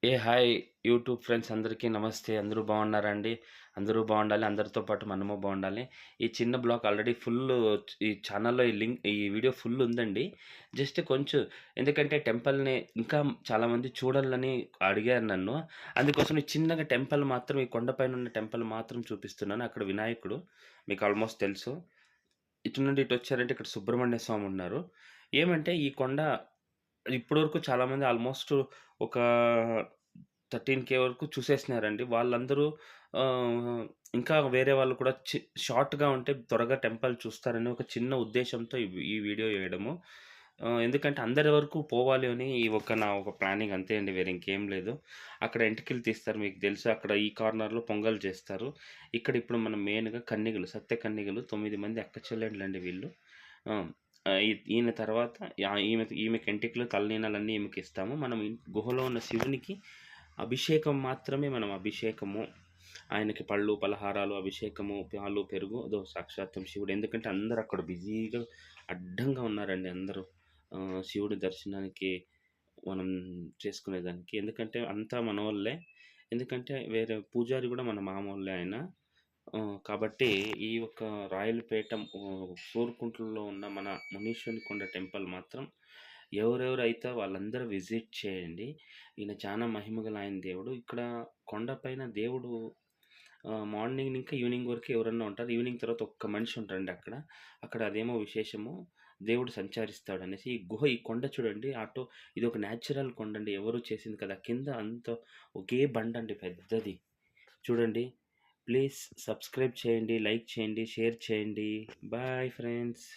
Hi YouTube friends అందరికీ నమస్తే. అందరూ బాగున్నారా అండి? అందరూ బాగుండాలి. అందరితో పాటు మనము బాగుండాలి. ఈ చిన్న బ్లాగ్ ఆల్రెడీ ఫుల్లు ఈ ఛానల్‌లో ఈ వీడియో ఫుల్ ఉందండి. జస్ట్ కొంచెం ఎందుకంటే టెంపుల్‌ని ఇంకా చాలామంది చూడాలని అడిగారు నన్ను. అందుకోసం ఈ చిన్నగా టెంపుల్ మాత్రం ఈ కొండపైన ఉన్న టెంపుల్ మాత్రం చూపిస్తున్నాను. అక్కడ వినాయకుడు మీకు ఆల్మోస్ట్ తెలుసు. ఇటు నుండి ఇటొచ్చారంటే ఇక్కడ సుబ్రహ్మణ్య స్వామి ఉన్నారు. ఏమంటే ఈ కొండ ఇప్పటివరకు చాలామంది ఆల్మోస్ట్ ఒక 13,000 వరకు చూసేసినారండి. వాళ్ళందరూ ఇంకా వేరే వాళ్ళు కూడా షార్ట్‌గా ఉంటే త్వరగా టెంపుల్ చూస్తారని ఒక చిన్న ఉద్దేశ్యంతో ఈ వీడియో చేయడము. ఎందుకంటే అందరి వరకు పోవాలి అని నా ఒక ప్లానింగ్ అంతే అండి. వేరే ఇంకేం లేదు. అక్కడ ఎంటికలు తీస్తారు మీకు తెలుసు. అక్కడ ఈ కార్నర్‌లో పొంగల్ చేస్తారు. ఇక్కడ ఇప్పుడు మనం మెయిన్‌గా కన్నిగలు, సత్య కన్నిగలు 9 మంది అక్క చెల్లెండ్లండి వీళ్ళు. ఆ! ఈయన తర్వాత ఈమెకి ఎంటికలు, తలనీలాలన్నీ ఈమెకిస్తాము. మనం గుహలో ఉన్న శివునికి అభిషేకం మాత్రమే మనం అభిషేకము. ఆయనకి పళ్ళు, పలహారాలు, అభిషేకము, పాలు, పెరుగు అదో సాక్షాత్తం శివుడు. ఎందుకంటే అందరూ అక్కడ బిజీగా అడ్డంగా ఉన్నారండి అందరూ. శివుడి దర్శనానికి మనం చేసుకునేదానికి. ఎందుకంటే అంతా మనోళ్ళే. ఎందుకంటే వేరే పూజారి గూడా మన మామోళ్ళే ఆయన. కాబట్టి ఈ యొక్క రాయలపేట సూర్కుంట్లలో ఉన్న మన మునీశ్వరుని కొండ టెంపుల్ మాత్రం ఎవరెవరైతే వాళ్ళందరూ విజిట్ చేయండి. ఈయన చాలా మహిమగల ఆయన దేవుడు. ఇక్కడ కొండపైన దేవుడు మార్నింగ్ ఇంకా ఈవినింగ్ వరకు ఎవరన్నా ఉంటారు. ఈవినింగ్ తర్వాత ఒక్క మనిషి ఉంటారండి అక్కడ. అక్కడ అదేమో విశేషము. దేవుడు సంచరిస్తాడనేసి. ఈ కొండ చూడండి. ఇదొక న్యాచురల్ కొండండి. ఎవరు చేసింది కదా! కింద అంతా ఒకే బండండి పెద్దది. చూడండి. ప్లీజ్ సబ్స్క్రైబ్ చేయండి, లైక్ చేయండి, షేర్ చేయండి. Bye friends.